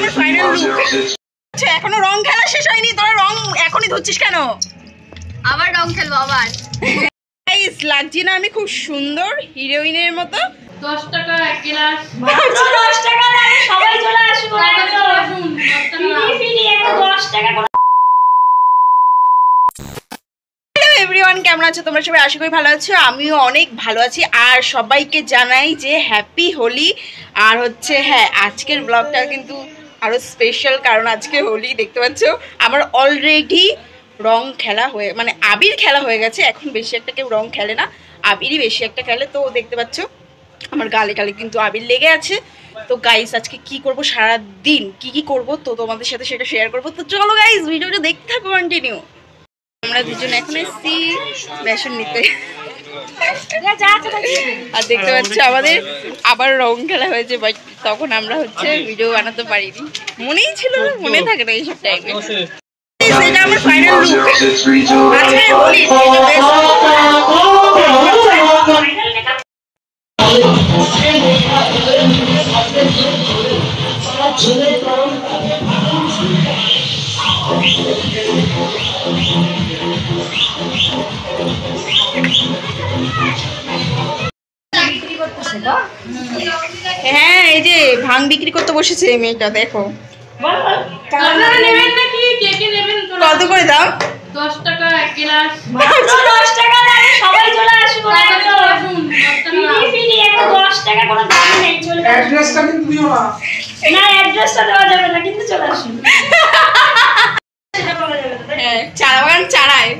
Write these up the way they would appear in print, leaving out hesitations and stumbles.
আমার final look. আচ্ছা এখনো রং খেলা শেষ হয়নি, তোরা রং এখনই ধরছিস কেন? আবার রং খেলবো আবার। গাইস লাগছে না আমি খুব সুন্দর হিরোইনের মতো? 10 টাকা এক গ্লাস। 10 টাকা লাগে, সবাই চলে আসুন। ফ্রি একটা 10 টাকা করে। হ্যালো এভরিওয়ান, কেমন আছো তোমরা সবাই? আশা করি ভালো আছো, আমিও অনেক ভালো আছি। আর সবাইকে জানাই যে হ্যাপি হোলি। আর হচ্ছে হ্যাঁ, আজকের ব্লগটা কিন্তু আরো স্পেশাল, কারণ আজকে হোলি। দেখতে পাচ্ছ আমার অলরেডি রং খেলা হয়ে মানে আবির খেলা হয়ে গেছে। এখন বেশি একটা কেউ রং খেলে না, আবিরই বেশি একটা খেলে। তো দেখতে পাচ্ছ আমার গালে গালে কিন্তু আবির লেগে আছে। তো গাইস আজকে কি করব, সারা দিন কি করব তো তোমাদের সাথে সেটা শেয়ার করব। তো চলো গাইস ভিডিওটা দেখতে থাকো কন্টিনিউ। আমরা দুজন এখন এসেছি বেসন নিতে, আর দেখতে পাচ্ছ আমাদের আবার রং খেলা হয়েছে, বাট তখন আমরা হচ্ছে ভিডিও বানাতে পারিনি, মনেই ছিল না, মনে থাকে না এইসব টাইমে। এটা আমার ফাইনাল লুক। আজকে হোলি হ্যাঁ, এই যে ভাং বিক্রি করতে বসেছে এই মেয়েটা, দেখো। কত করে দাম? 10 টাকা এক গ্লাস। 10 টাকা লাগে, সবাই চলে আসুন। ফ্রি একটা 10 টাকা করে দাম নেই, চলে আসুন। অ্যাড্রেসটা কিন্তু দিও না। না, অ্যাড্রেসটা দেওয়া যাবে না, কিন্তু চলে আসুন। সেটা বলা যাবে না। হ্যাঁ, চারা বাগান চারায়।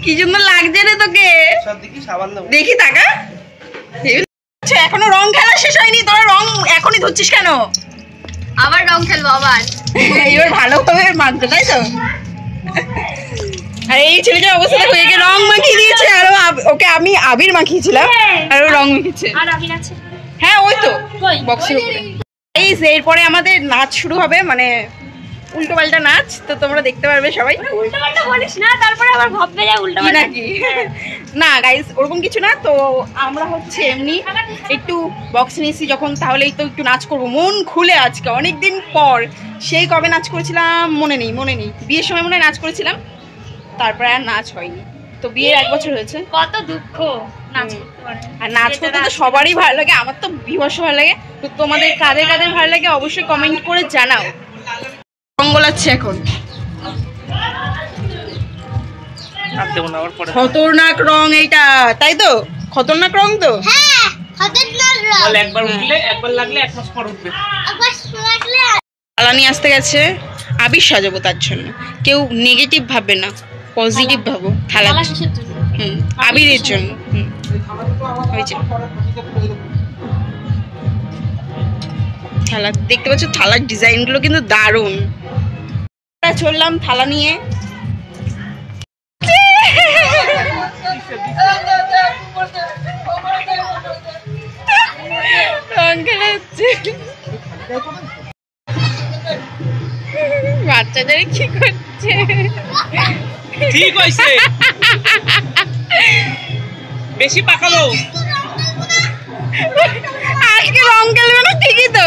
কি সুন্দর লাগছে রে তোকে, দেখি টাকা। আচ্ছা এখনো রং খেলা শেষ হয়নি, তোরা রং এখনই ধরছিস কেন? আবার রং খেলবো আবার। এবার ভালোভাবে মাখবে, তাই তো? আর এই ছেলেটার অবস্থা দেখো, একে রং মাখিয়ে দিয়েছে, আর ওকে আমি আবির মাখিয়েছিলাম, আর ও রং মেখেছে। আর আবির আছে? হ্যাঁ ওই তো বক্সের উপরে। এরপরে আমাদের নাচ শুরু হবে, মানে উল্টো পাল্টা নাচ। তো তোমরা দেখতে পারবে সবাই। উল্টো পাল্টা বলিস না, তারপরে আবার ভাববে যে উল্টো পাল্টা নাকি। না গাইস ওরকম কিছু না। তো আমরা হচ্ছে এমনি একটু বক্স নিয়েছি যখন, তাহলেই তো একটু নাচ করবো মন খুলে। আজকে অনেকদিন পর, সেই কবে নাচ করেছিলাম মনে নেই। বিয়ের সময় মনে হয় নাচ করেছিলাম, তারপরে আর নাচ হয়নি। তো বিয়ের 1 বছর হয়েছে। কত দুঃখ নাচ করতে পারে। আর নাচ করতে তো সবারই ভালো লাগে, আমার তো বিভৎস ভালো লাগে। তো তোমাদের কাদের কাদের ভালো লাগে অবশ্যই কমেন্ট করে জানাও। রঙ্গলাচ্ছে এখন, খতরনাক রং এইটা, তাই তো? খতরনাক রং তো। হ্যাঁ, খতরনাক রং। একবার উঠলে একবার লাগলে 1 মাস পর উঠবে। একবার লাগলে থালা নিয়ে আসতে গেছে, আবির সাজাবো তার জন্য। কেউ নেগেটিভ ভাববে না, পজিটিভ ভাবো। থালা কিসের জন্য? আবিরের জন্য। হয়েছে থালা, দেখতে পাচ্ছ থালার ডিজাইনগুলো কিন্তু দারুণ। চললাম থালা নিয়ে। বাচ্চাদের কি করছে? ঠিক হইছে, বেশি পাকালো। আজকে রং খেলবে না, ঠিকই তো।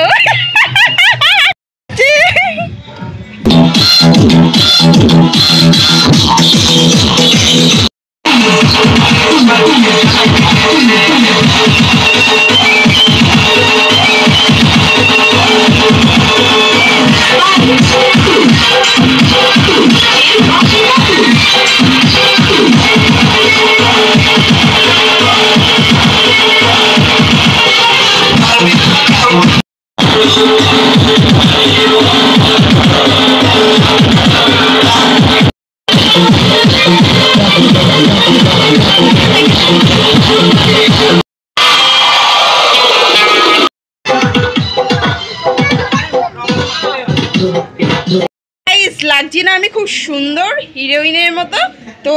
লাগছে না আমি খুব সুন্দর হিরোইনের মতো? তো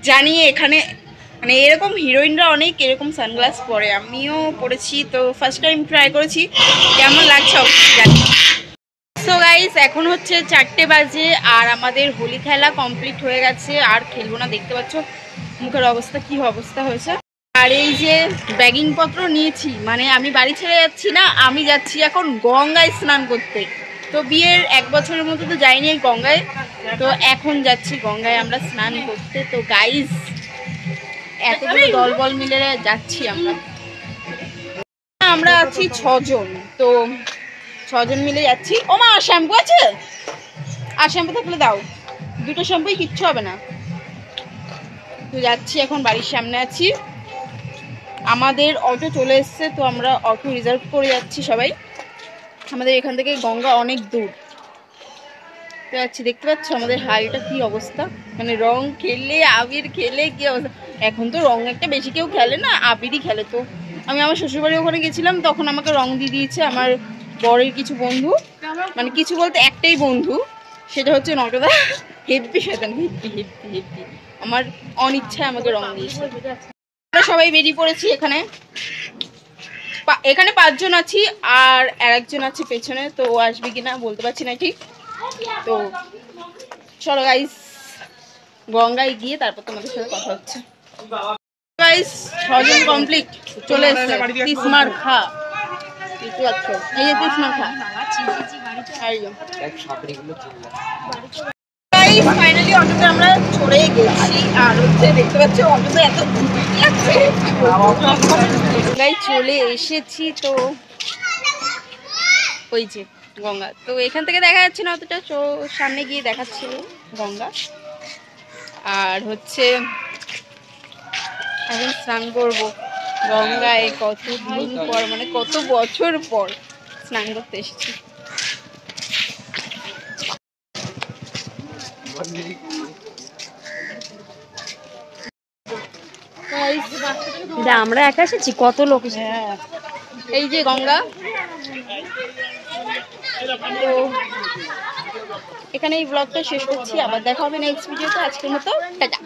জানি এখানে মানে এরকম হিরোইনরা অনেক এরকম সানগ্লাস পরে, আমিও পরেছি। তো ফার্স্ট টাইম ট্রাই করেছি, কেমন লাগছে জানি। সো গাইস এখন হচ্ছে 4টে বাজে, আর আমাদের হোলি খেলা কমপ্লিট হয়ে গেছে। আর খেলবো না, দেখতে পাচ্ছ মুখের অবস্থা কি অবস্থা হয়েছে। আর এই যে ব্যাগিং পত্র নিয়েছি, মানে আমি বাড়ি ছেড়ে যাচ্ছি না, আমি যাচ্ছি এখন গঙ্গায় স্নান করতে। তো বিয়ের 1 বছরের মতো তো যাইনি গঙ্গায়, তো এখন যাচ্ছি গঙ্গায় আমরা স্নান করতে। তো গাইজ এতগুলো দলবল মিলে যাচ্ছি আমরা। আমরা আছি 6 জন, তো 6 জন মিলে যাচ্ছি। ও মা, শ্যাম্পু আছে? আর শ্যাম্পু থাকলে দাও, 2টো শ্যাম্পুই কিচ্ছু হবে না। তো যাচ্ছি, এখন বাড়ির সামনে আছি, আমাদের অটো চলে এসছে, তো আমরা অটো রিজার্ভ করে যাচ্ছি সবাই। আমাদের এখান থেকে গঙ্গা অনেক দূর। তো যাচ্ছি, দেখতে পাচ্ছ আমাদের হালটা কি অবস্থা, মানে রং খেললে আবির খেলে কি অবস্থা। এখন তো রং একটা বেশি কেউ খেলে না, আবিরই খেলে। তো আমি আমার শ্বশুরবাড়ি ওখানে গেছিলাম, তখন আমাকে রং দিয়ে দিয়েছে আমার বরের কিছু বন্ধু, মানে কিছু বলতে একটাই বন্ধু, সেটা হচ্ছে নটদা। হেব্বি শয়তান, হেব্বি হেব্বি হেব্বি, আমার অনিচ্ছায় আমাকে রং দিয়েছে। আমরা সবাই বেরিয়ে পড়েছি। এখানে 5 জন আছি, আর আরেকজন আছে পেছনে, তো ও আসবে কিনা বলতে পারছি না ঠিক। তো চলো গাইস, গঙ্গায় গিয়ে তারপর তোমাদের সাথে কথা হচ্ছে। গাইস 6 জন কমপ্লিট, চলে এসেছে তিসমার খা। দেখতে পাচ্ছ, এই যে তিসমার খা। ফাইনালি অটোতে আমরা চড়ে গেছি, আর হচ্ছে দেখতে পাচ্ছ অটোতে এত গাই চলে এসেছি। তো ওই যে গঙ্গা, তো এখান থেকে দেখা যাচ্ছে না অতটা, সামনে গিয়ে দেখাচ্ছিল গঙ্গা। আর হচ্ছে এখন স্নান করবো গঙ্গায়, কতদিন পর, মানে কত বছর পর স্নান করতে এসেছি। আমরা একা এসেছি, কত লোক। এই যে গঙ্গা, তো এখানে এই ব্লগটা শেষ করছি, আবার দেখা হবে নেক্সট ভিডিওতে। আজকের মতো টাটা।